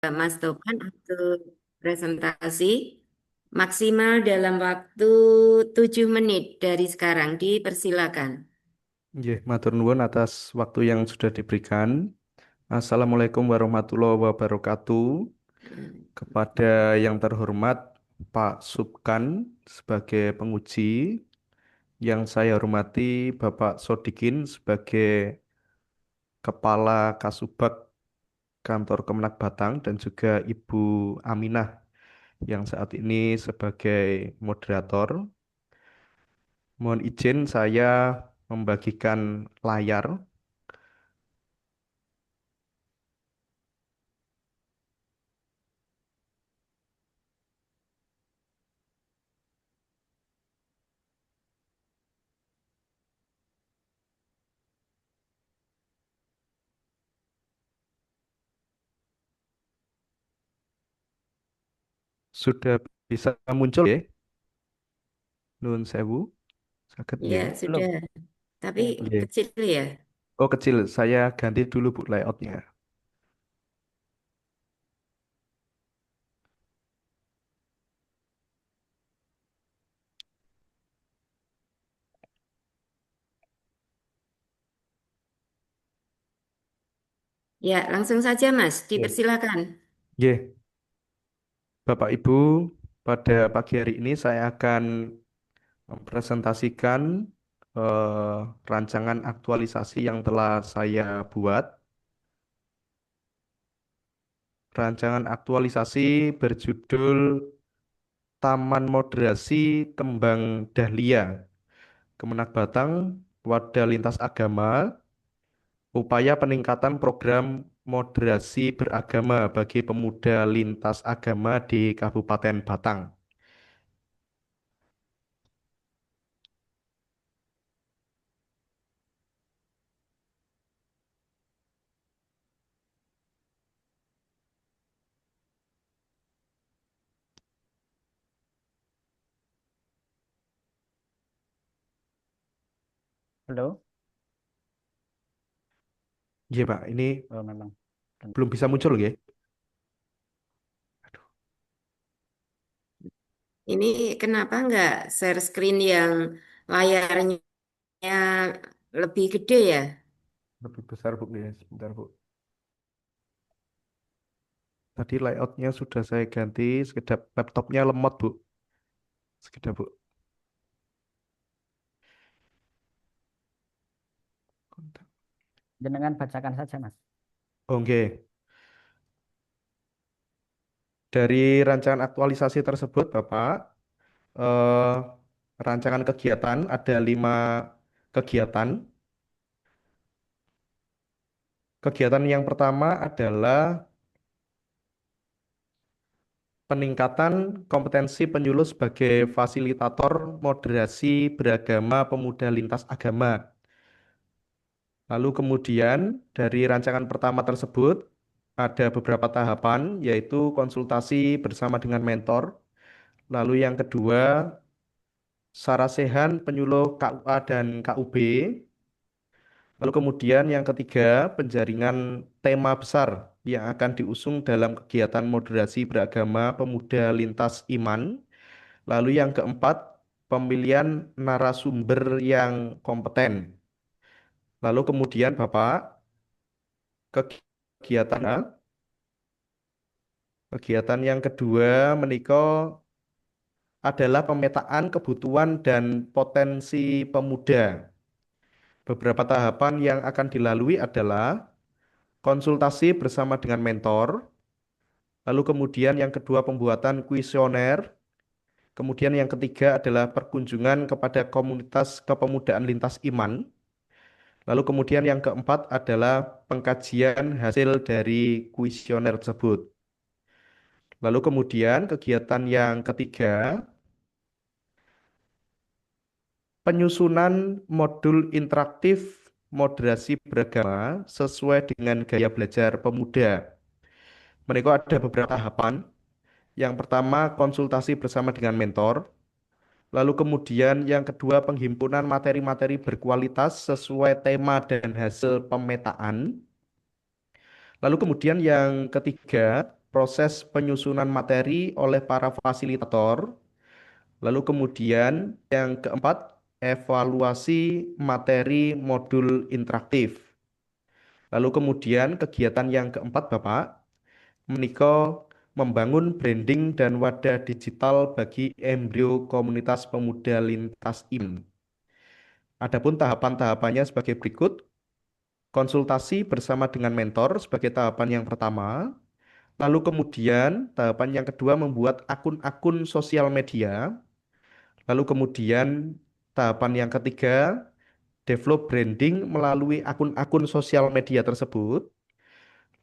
Mas Topan untuk presentasi maksimal dalam waktu 7 menit dari sekarang. Dipersilakan. Nggih, matur nuwun atas waktu yang sudah diberikan. Assalamualaikum warahmatullahi wabarakatuh. Kepada yang terhormat Pak Subkan sebagai penguji, yang saya hormati Bapak Sodikin sebagai Kepala Kasubag Kantor Kemenak Batang dan juga Ibu Aminah yang saat ini sebagai moderator. Mohon izin saya membagikan layar. Sudah bisa muncul ya? Nuwun sewu, saged Ya, nggih. sudah. Belum. Tapi Ya. Nggih. kecil ya. Oh kecil, saya ganti dulu Bu layoutnya. Ya, langsung saja Mas. Nggih. Dipersilakan. Nggih, Bapak Ibu, pada pagi hari ini saya akan mempresentasikan eh, rancangan aktualisasi yang telah saya buat. Rancangan aktualisasi berjudul Taman Moderasi Kembang Dahlia, Kemenak Batang, Wadah Lintas Agama, upaya peningkatan program moderasi beragama bagi pemuda lintas agama di Kabupaten Batang. Halo. Iya Pak, ini Oh, memang. belum bisa muncul ya? Aduh. Ini kenapa nggak share screen yang layarnya lebih gede ya? Lebih besar Bu, ya, sebentar Bu. Tadi layoutnya sudah saya ganti, sekedap laptopnya lemot Bu. Sekedap Bu. Kontak. Jenengan bacakan saja, Mas. Oke, dari rancangan aktualisasi tersebut Bapak, eh, rancangan kegiatan ada 5 kegiatan. Kegiatan yang pertama adalah peningkatan kompetensi penyuluh sebagai fasilitator moderasi beragama pemuda lintas agama. Lalu kemudian dari rancangan pertama tersebut ada beberapa tahapan yaitu konsultasi bersama dengan mentor. Lalu yang kedua sarasehan penyuluh KUA dan KUB. Lalu kemudian yang ketiga penjaringan tema besar yang akan diusung dalam kegiatan moderasi beragama pemuda lintas iman. Lalu yang keempat, pemilihan narasumber yang kompeten. Lalu kemudian Bapak, kegiatan kegiatan yang kedua menikah adalah pemetaan kebutuhan dan potensi pemuda. Beberapa tahapan yang akan dilalui adalah konsultasi bersama dengan mentor, lalu kemudian yang kedua pembuatan kuesioner, kemudian yang ketiga adalah perkunjungan kepada komunitas kepemudaan lintas iman. Lalu kemudian yang keempat adalah pengkajian hasil dari kuesioner tersebut. Lalu kemudian kegiatan yang ketiga, penyusunan modul interaktif moderasi beragama sesuai dengan gaya belajar pemuda. Mereka ada beberapa tahapan. Yang pertama, konsultasi bersama dengan mentor. Lalu kemudian yang kedua, penghimpunan materi-materi berkualitas sesuai tema dan hasil pemetaan. Lalu kemudian yang ketiga, proses penyusunan materi oleh para fasilitator. Lalu kemudian yang keempat, evaluasi materi modul interaktif. Lalu kemudian kegiatan yang keempat, Bapak, menika membangun branding dan wadah digital bagi embrio komunitas pemuda lintas IM. Adapun tahapan-tahapannya sebagai berikut: konsultasi bersama dengan mentor sebagai tahapan yang pertama. Lalu kemudian tahapan yang kedua membuat akun-akun sosial media. Lalu kemudian tahapan yang ketiga develop branding melalui akun-akun sosial media tersebut.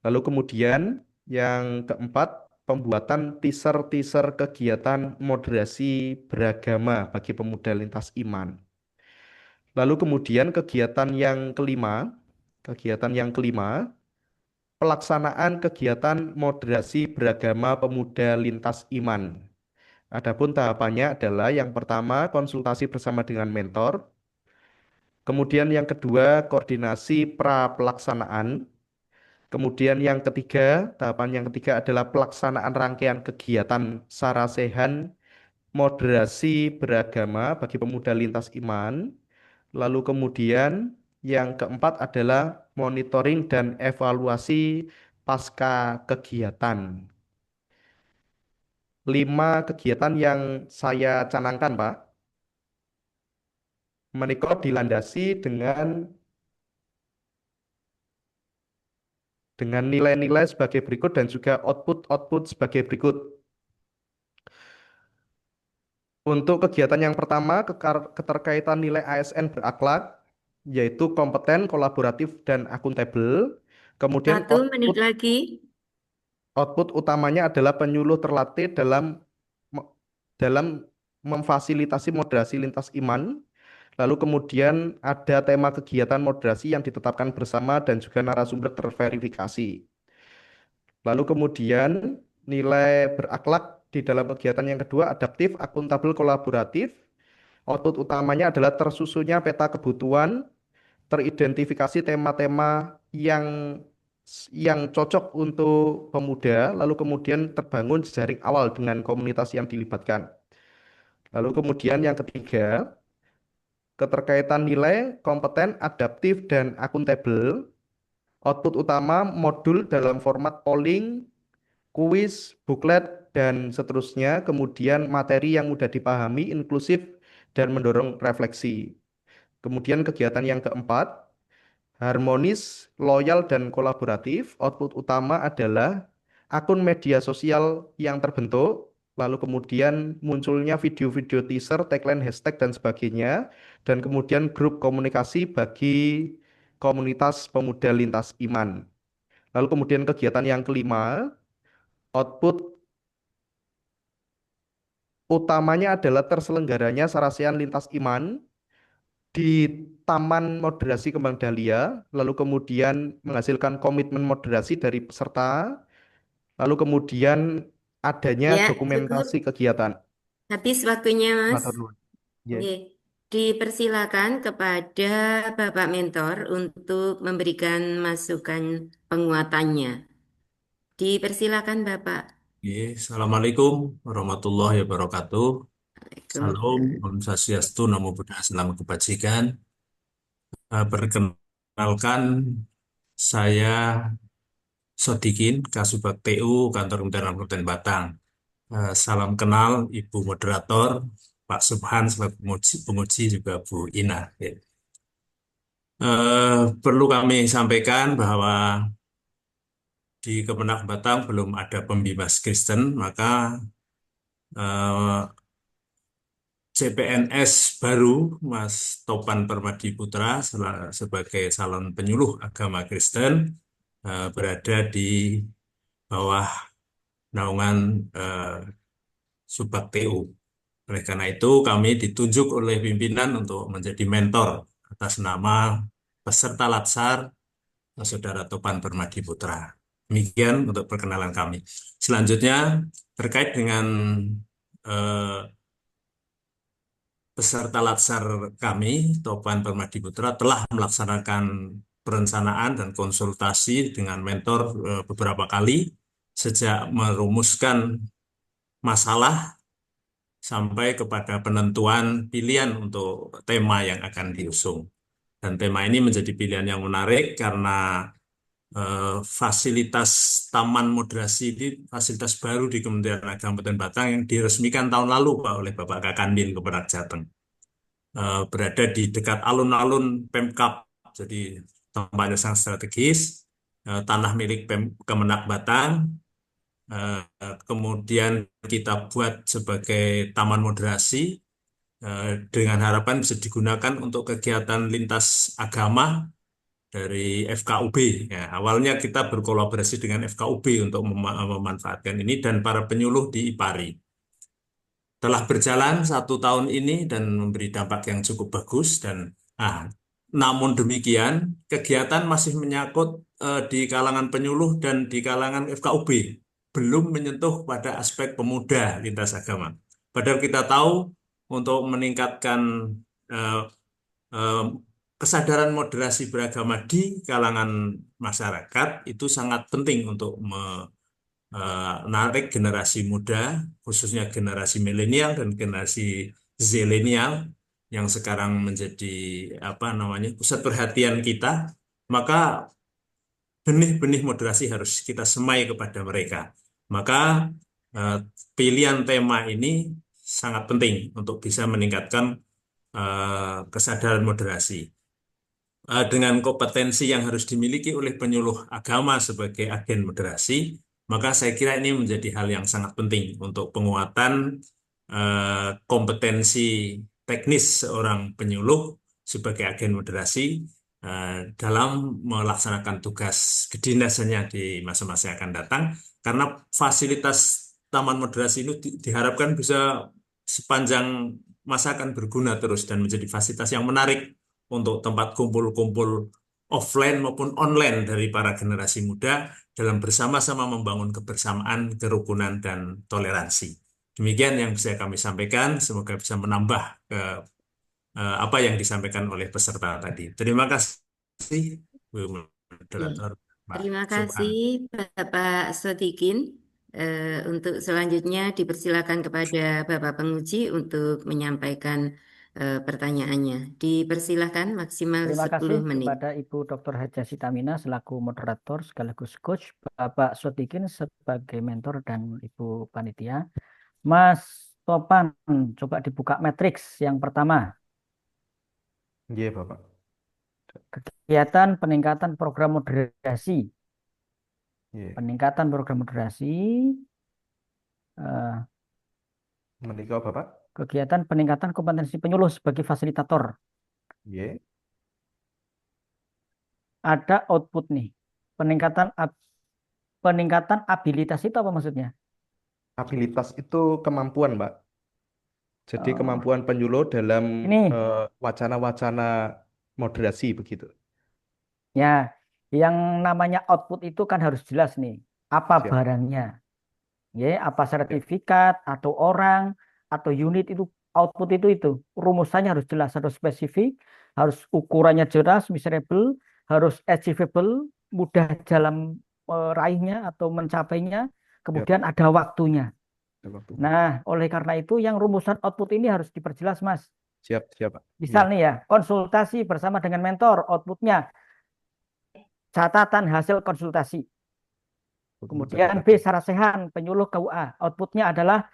Lalu kemudian yang keempat, pembuatan teaser-teaser kegiatan moderasi beragama bagi pemuda lintas iman. Lalu kemudian kegiatan yang kelima, pelaksanaan kegiatan moderasi beragama pemuda lintas iman. Adapun tahapannya adalah yang pertama konsultasi bersama dengan mentor, kemudian yang kedua koordinasi pra pelaksanaan. Kemudian yang ketiga, tahapan yang ketiga adalah pelaksanaan rangkaian kegiatan sarasehan moderasi beragama bagi pemuda lintas iman. Lalu kemudian yang keempat adalah monitoring dan evaluasi pasca kegiatan. 5 kegiatan yang saya canangkan, Pak, menika dilandasi dengan nilai-nilai sebagai berikut dan juga output-output sebagai berikut. Untuk kegiatan yang pertama, keterkaitan nilai ASN berakhlak, yaitu kompeten, kolaboratif, dan akuntabel. Kemudian 1 menit lagi. output utamanya adalah penyuluh terlatih me- dalam memfasilitasi moderasi lintas iman. Lalu kemudian ada tema kegiatan moderasi yang ditetapkan bersama dan juga narasumber terverifikasi. Lalu kemudian nilai berakhlak di dalam kegiatan yang kedua adaptif, akuntabel, kolaboratif. Output utamanya adalah tersusunnya peta kebutuhan, teridentifikasi tema-tema yang cocok untuk pemuda, lalu kemudian terbangun jejaring awal dengan komunitas yang dilibatkan. Lalu kemudian yang ketiga, keterkaitan nilai, kompeten, adaptif, dan akuntabel. Output utama modul dalam format polling, kuis, buklet, dan seterusnya. Kemudian materi yang mudah dipahami, inklusif, dan mendorong refleksi. Kemudian kegiatan yang keempat, harmonis, loyal, dan kolaboratif. Output utama adalah akun media sosial yang terbentuk, lalu kemudian munculnya video-video teaser, tagline, hashtag, dan sebagainya, dan kemudian grup komunikasi bagi komunitas pemuda lintas iman. Lalu kemudian kegiatan yang kelima, output utamanya adalah terselenggaranya sarasehan lintas iman di Taman Moderasi Kembang Dahlia, lalu kemudian menghasilkan komitmen moderasi dari peserta, lalu kemudian adanya Ya, dokumentasi cukup. kegiatan. Habis waktunya, Mas. Matur nuwun. Nggih. Oke. Dipersilakan kepada Bapak Mentor untuk memberikan masukan penguatannya. Dipersilakan, Bapak. Oke, Assalamualaikum warahmatullahi wabarakatuh. Salam, Waalaikumsalam. Om Swastiastu, Namo Buddhaya, Salam Kebajikan. Perkenalkan, saya Sodikin, Kasubag TU, Kantor Kementerian Kabupaten Batang. Salam kenal Ibu Moderator, Pak Subhan, selaku penguji juga Bu Ina. Ya. Perlu kami sampaikan bahwa di Kemenang Batang belum ada pembimbas Kristen, maka eh, CPNS baru Mas Topan Permadi Putra sebagai calon penyuluh agama Kristen berada di bawah naungan Subak TU. Oleh karena itu kami ditunjuk oleh pimpinan untuk menjadi mentor atas nama peserta Latsar Saudara Topan Permadi Putra. Demikian untuk perkenalan kami. Selanjutnya terkait dengan eh, peserta Latsar kami, Topan Permadi Putra, telah melaksanakan perencanaan dan konsultasi dengan mentor beberapa kali sejak merumuskan masalah sampai kepada penentuan pilihan untuk tema yang akan diusung. Dan tema ini menjadi pilihan yang menarik karena fasilitas Taman Moderasi ini fasilitas baru di Kementerian Agama Kabupaten Batang yang diresmikan tahun lalu Pak oleh Bapak Kakandil Kemenak Jateng. Berada di dekat alun-alun Pemkab, jadi tempatnya sangat strategis, tanah milik Kemenak Batang. Kemudian kita buat sebagai taman moderasi dengan harapan bisa digunakan untuk kegiatan lintas agama dari FKUB. Ya, awalnya kita berkolaborasi dengan FKUB untuk memanfaatkan ini dan para penyuluh di IPARI. Telah berjalan 1 tahun ini dan memberi dampak yang cukup bagus dan namun demikian kegiatan masih menyangkut di kalangan penyuluh dan di kalangan FKUB, belum menyentuh pada aspek pemuda lintas agama. Padahal kita tahu untuk meningkatkan eh, eh, kesadaran moderasi beragama di kalangan masyarakat itu sangat penting untuk menarik generasi muda, khususnya generasi milenial dan generasi zilenial yang sekarang menjadi pusat perhatian kita, maka benih-benih moderasi harus kita semai kepada mereka. Maka eh, pilihan tema ini sangat penting untuk bisa meningkatkan kesadaran moderasi. Dengan kompetensi yang harus dimiliki oleh penyuluh agama sebagai agen moderasi, maka saya kira ini menjadi hal yang sangat penting untuk penguatan kompetensi teknis seorang penyuluh sebagai agen moderasi dalam melaksanakan tugas kedinasannya di masa-masa yang akan datang, karena fasilitas Taman Moderasi ini diharapkan bisa sepanjang masa akan berguna terus dan menjadi fasilitas yang menarik untuk tempat kumpul-kumpul offline maupun online dari para generasi muda dalam bersama-sama membangun kebersamaan, kerukunan, dan toleransi. Demikian yang bisa kami sampaikan, semoga bisa menambah apa yang disampaikan oleh peserta tadi. Terima kasih, Bu Ya. Moderator, Pak Terima Subhan. kasih Bapak Sodikin. Untuk selanjutnya dipersilakan kepada Bapak penguji untuk menyampaikan pertanyaannya. Dipersilakan maksimal Terima 10 kasih menit. kepada Ibu Dr. Haja Sitamina selaku moderator sekaligus coach, Bapak Sotikin sebagai mentor dan Ibu Panitia. Mas Topan, coba dibuka matriks yang pertama. Iya, Bapak. Kegiatan peningkatan program moderasi. Iya. Peningkatan program moderasi. eh, Menikah, Bapak. Kegiatan peningkatan kompetensi penyuluh sebagai fasilitator. Iya. Ada output nih. Peningkatan abilitas itu apa maksudnya? Abilitas itu kemampuan, Mbak. Jadi Oh, kemampuan penyuluh dalam ini wacana-wacana moderasi begitu. ya, yang namanya output itu kan harus jelas nih. Apa Siap. barangnya? Ya, apa Ya. sertifikat atau orang atau unit itu output itu. Rumusannya harus jelas, harus spesifik, harus ukurannya jelas, measurable, harus achievable, mudah dalam meraihnya atau mencapainya. Siap. Kemudian ada waktunya. Ada waktu. Nah, oleh karena itu yang rumusan output ini harus diperjelas, Mas. Siap, siap, Pak. Misal Iya. nih ya, konsultasi bersama dengan mentor, outputnya catatan hasil konsultasi. Buku Kemudian B, catatan. sarasehan penyuluh KUA. Outputnya adalah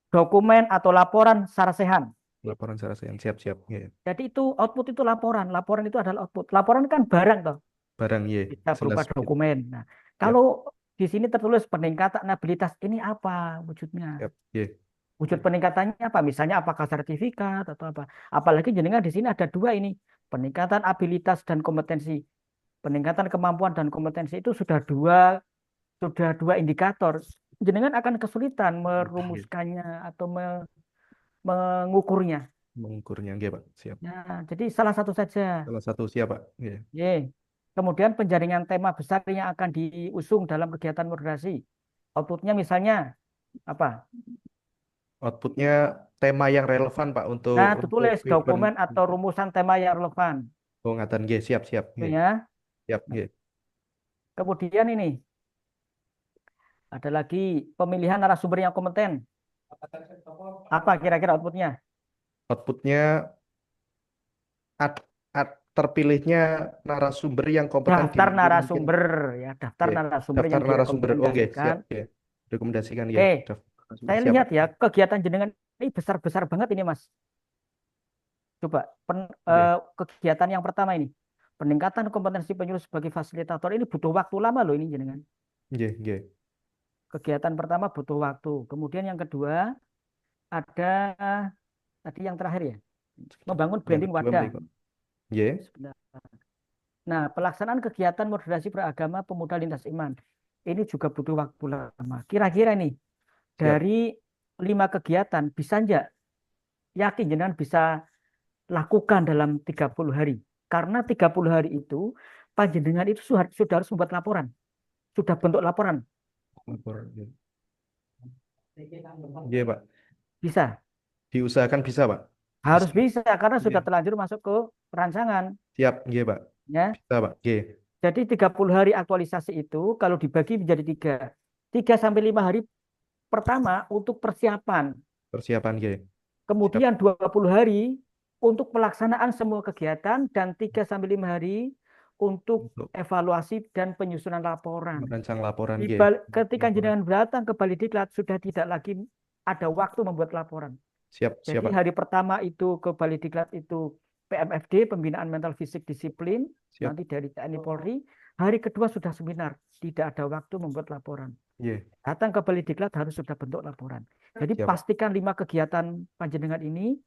dokumen atau laporan sarasehan. Laporan secara siap, siap. Iya. Jadi itu output itu laporan. Laporan itu adalah output. Laporan kan barang toh, Barang, iya. bisa Jelas berupa begitu. dokumen. Nah, Siap, kalau di sini tertulis peningkatan abilitas, ini apa wujudnya? siap. Iya. Wujud peningkatannya apa? Misalnya apakah sertifikat atau apa? Apalagi jenengan di sini ada dua ini, peningkatan abilitas dan kompetensi. Peningkatan kemampuan dan kompetensi itu sudah dua indikator. Jenengan akan kesulitan Iya. merumuskannya atau mengukurnya. Mengukurnya, iya, Pak. Siap. Nah, jadi salah satu saja. Salah satu siap, Pak. Iya. Y. Kemudian penjaringan tema besar yang akan diusung dalam kegiatan moderasi. Outputnya misalnya apa? Outputnya tema yang relevan, Pak, untuk Nah, untuk tertulis event. dokumen atau rumusan tema yang relevan. Oh, ngatan, iya. Siap, siap. Gitu Iya. ya. Siap, Nah, iya. kemudian ini Ada lagi pemilihan narasumber yang kompeten. Apa kira-kira outputnya? Outputnya terpilihnya narasumber yang kompeten Daftar dinilai mungkin. narasumber ya, daftar Oke, narasumber daftar yang narasumber. Oke, direkomendasikan. siap. Ya. Rekomendasikan ya. Oke, Daftar narasumber. saya Siap, lihat Pak. ya kegiatan jenengan ini besar-besar banget ini, Mas. Coba Oke. kegiatan yang pertama ini, peningkatan kompetensi penyuluh sebagai fasilitator ini butuh waktu lama loh ini jenengan. Oke, oke. Kegiatan pertama butuh waktu. Kemudian yang kedua ada tadi yang terakhir ya, membangun Yang branding kedua wadah. menikah. Oke. Sebentar. Nah, pelaksanaan kegiatan moderasi beragama pemuda lintas iman ini juga butuh waktu lama. Kira-kira nih Siap. dari 5 kegiatan bisa enggak yakin jenengan bisa lakukan dalam 30 hari? Karena 30 hari itu panjenengan itu sudah harus membuat laporan. Sudah bentuk laporan. Laporan. Oke, Pak. Bisa. Diusahakan bisa, Pak. Harus Bisa. bisa karena sudah Oke. terlanjur masuk ke rancangan. Siap, oke, Pak. Ya. Bisa, Pak. Oke. Jadi 30 hari aktualisasi itu kalau dibagi menjadi 3. 3 sampai 5 hari pertama untuk persiapan. Persiapan, oke. Siap. Kemudian 20 hari untuk pelaksanaan semua kegiatan dan 3 sampai 5 hari untuk Untuk evaluasi dan penyusunan laporan. merancang laporan, oke. Ketika Laporan. jenengan datang ke Bali Diklat sudah tidak lagi ada waktu membuat laporan. Siap, siap, Jadi Pak. hari pertama itu ke Bali Diklat itu PMFD, Pembinaan Mental Fisik Disiplin, Siap. nanti dari TNI Polri. Hari kedua sudah seminar, tidak ada waktu membuat laporan. Iya, Datang ke Bali Diklat harus sudah bentuk laporan. Jadi siap. pastikan 5 kegiatan panjenengan ini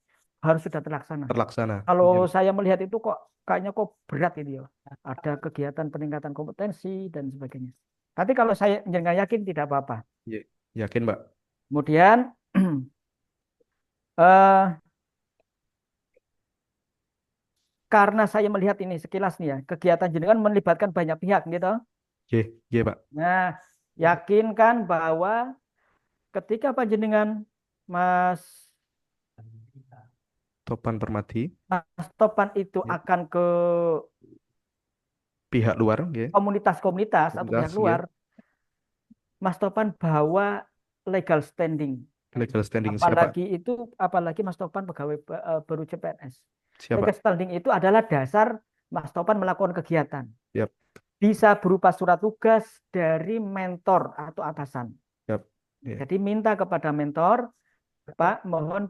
harus sudah terlaksana. Terlaksana. Kalau Iya. saya melihat itu kayaknya berat ini ya. Ada kegiatan peningkatan kompetensi dan sebagainya. Tapi kalau saya jangan yakin tidak apa-apa. Iya. Yakin, Pak? Kemudian eh, karena saya melihat ini sekilas nih ya, kegiatan jenengan melibatkan banyak pihak gitu. Oke, iya, Pak. Nah, yakinkan bahwa ketika panjenengan Mas Topan Permadi, Mas Topan itu ya. akan ke Pihak luar, oke. komunitas-komunitas atau pihak Komunitas, ya. luar, Mas Topan bawa legal standing. Legal standing siapa? Apalagi Mas Topan pegawai baru CPNS. Siapa? Legal standing itu adalah dasar Mas Topan melakukan kegiatan. Siap. Bisa berupa surat tugas dari mentor atau atasan. Siap. Ya. Jadi minta kepada mentor, Pak, mohon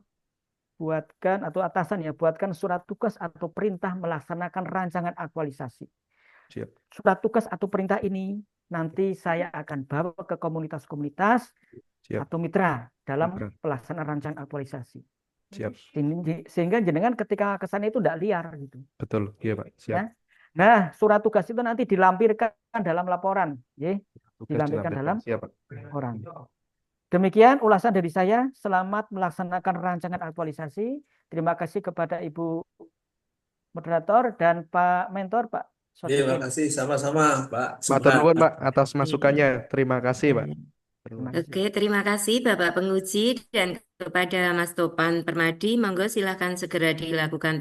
buatkan atau atasan ya, buatkan surat tugas atau perintah melaksanakan rancangan aktualisasi. Siap. Surat tugas atau perintah ini nanti saya akan bawa ke komunitas-komunitas Siap. atau mitra dalam Mitra. pelaksanaan rancangan aktualisasi. Siap. Sehingga jenengan ketika ke sana itu tidak liar gitu. Betul, iya, Pak. Siap. Ya. Nah, surat tugas itu nanti dilampirkan dalam laporan, ya. Tugas Dilampirkan dalam siap, Pak. laporan. Demikian ulasan dari saya. Selamat melaksanakan rancangan aktualisasi. Terima kasih kepada Ibu moderator dan Pak mentor, Pak Terima Sodikin. kasih sama-sama Pak Matur Subhan. nuwun, Pak, atas masukannya. Terima kasih, Pak. Terima kasih. Oke, terima kasih Bapak Penguji dan kepada Mas Topan Permadi. Monggo silakan segera dilakukan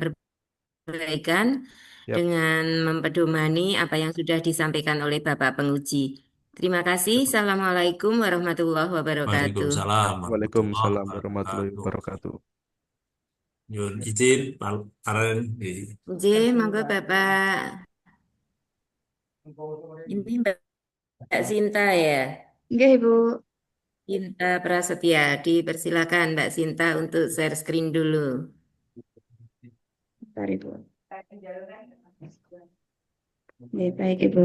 perbaikan Siap. dengan mempedomani apa yang sudah disampaikan oleh Bapak Penguji. Terima kasih. Assalamualaikum warahmatullahi wabarakatuh. Waalaikumsalam Waalaikumsalam warahmatullahi warahmatullahi wabarakatuh. Yun izin Pak Karen. J, monggo Bapak. Ini Mbak Sinta ya. Enggak, Ibu. Sinta Prasetya. Dipersilakan Mbak Sinta untuk share screen dulu. Bentar, Ibu. Ya, baik, Ibu.